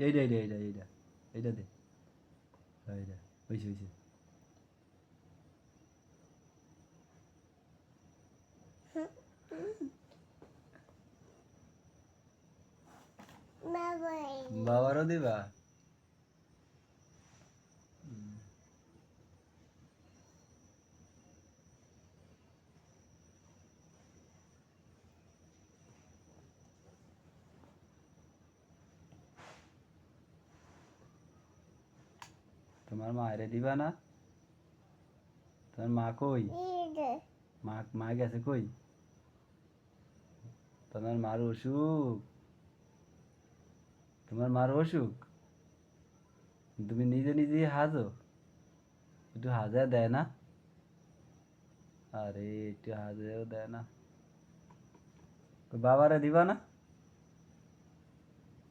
এইটা এইটা এইটা এইটা এইটা দে এইটা হয়েছে হয়েছে বাবারও দিবা তোমার মায়েরে দিবা না তোমার মা কই মা গেছে কই তোমার মার অসুখ তোমার মার অসুখ তুমি নিজে নিজেই হাজো একটু হাজা দেয় না আরে একটু হাজাও দেয় না বাবারে দিবা না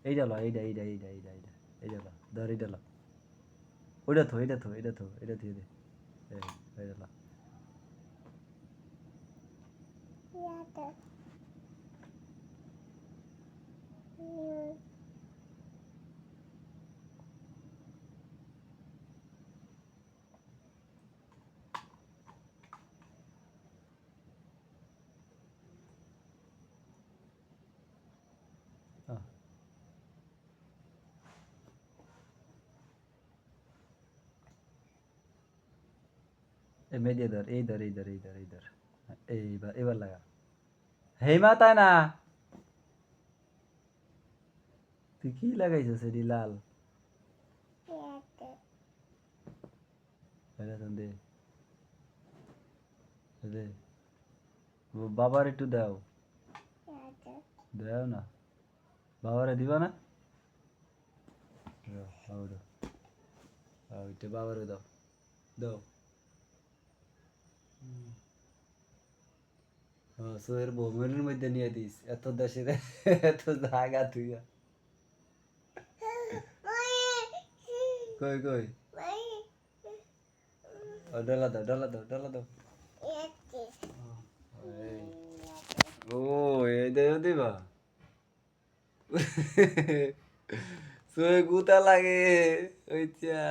এই চলো এইটা এইটা এইটা এইটা এইটা এই চলো ধর এইটা লো ওইটা থো এটা থো এটা থো এটা দিয়ে দে এইটা লো এই মেয়ে দিয়ে ধর এই ধর এই ধর এই ধর এই ধর এইবার এবার লাগা হেই মা তাই না তুই কি লাগাইছিস সেটি লাল দে দে বাবার একটু দাও দাও না বাবারে দিবা না ওইটা বাবারে দাও দাও সোয়ের বৌমের মধ্যে নিয়ে দিস এত দেশের এত জায়গা তুই কই কই ডলা দাও ডলা দাও ডলা দাও ও এই দেও দিবা সোয়ে গুতা লাগে ওইটা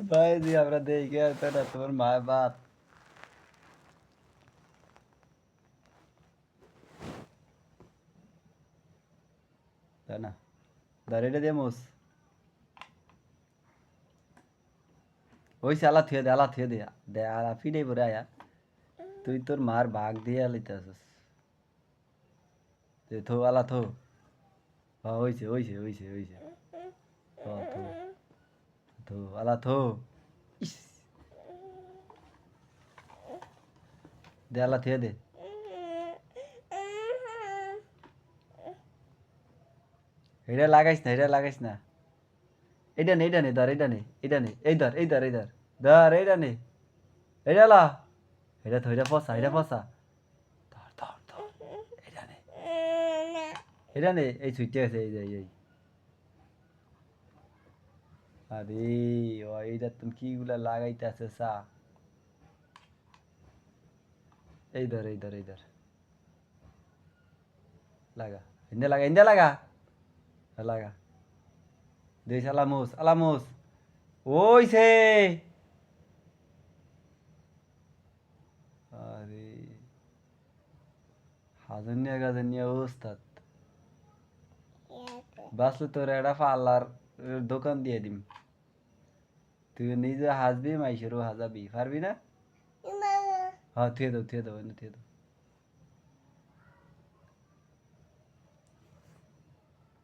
ভাই জি আমরা দেখে আসতে না তোমার মায়ের বাত তাই না দাঁড়িয়ে দিয়ে মোস ওই আলা থুয়ে দে আলা থুয়ে দে দে আলা ফিডে পরে আয়া তুই তোর মার ভাগ দিয়ে আলিতে আসস থো আলা থো হ্যাঁ হইছে হইছে হইছে হইছে থো থো আলা থো ইস দে আলা থুয়ে দে এটা লাগাইস না এটা নে ধর এটা নে এটা নে এই ধর এই ধর এই ধর ধর এইটা নে এটা লা এটা তো এটা ফসা ধর ধর ধর এটা নে এই ছুটে আছে এই যে এই আরে ও এইটা তুমি কিগুলা লাগাইতে আছে সা এই ধর লাগা ইন্দে লাগা লাগা দেশ আলামোস ওইছে আরে হাজানিয়া ওস্তাদ বাসলে তোর একটা পার্লার দোকান দিয়ে দিম তুই নিজে হাসবি মাইশেরও হাজাবি পারবি না হ্যাঁ থুয়ে দাও থুয়ে দাও